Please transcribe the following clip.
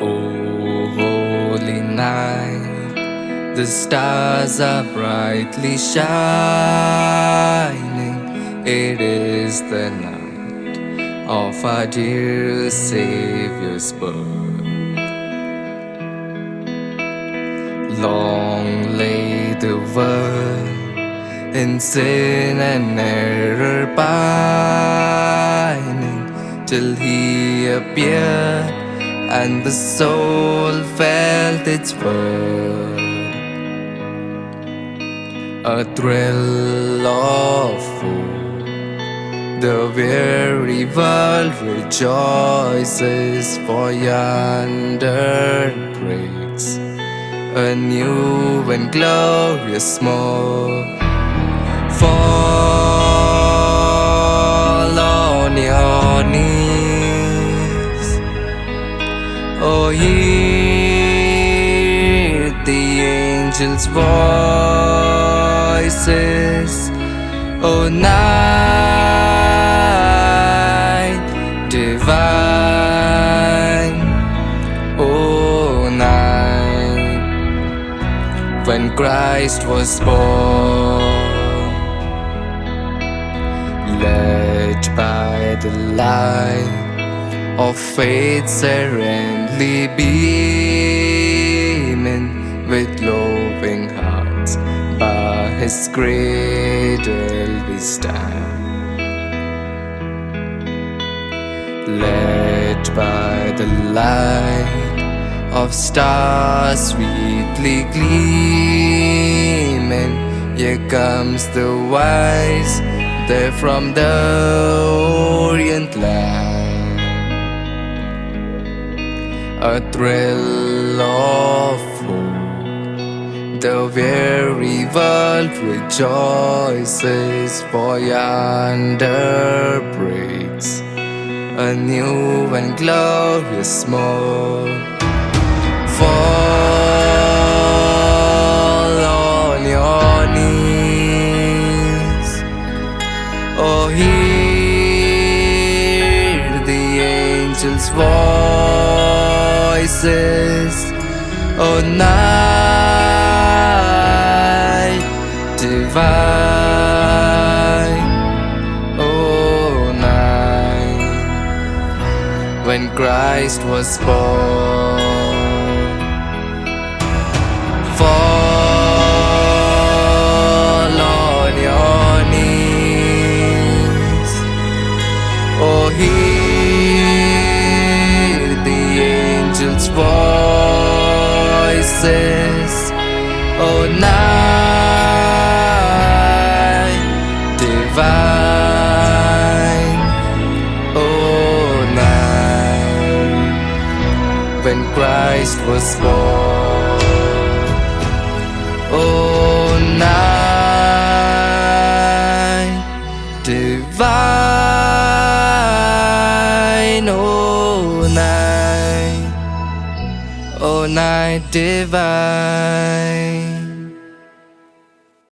Oh, holy night, the stars are brightly shining. It is the night of our dear Savior's birth. Long lay the world in sin and error pining, till He appeared and the soul felt its worth. A thrill of hope, the weary world rejoices, for yonder breaks a new and glorious morn. Fall on your knees, oh, hear the angels' voices, oh, night divine, oh, night when Christ was born. Led by the light of faith serenely beaming, with loving hearts by His cradle we stand. Led by the light of stars sweetly gleaming, here comes the wise there from the Orient land. A thrill of hope, the weary world rejoices, for yonder breaks a new and glorious morn. Fall on your knees, oh, hear the angels' voices, oh, night divine, oh, night when Christ was born. Fall on your knees, oh, hear the angels' voices, oh, night divine, oh, night when Christ was born. Oh, night divine, oh, night, oh, night divine.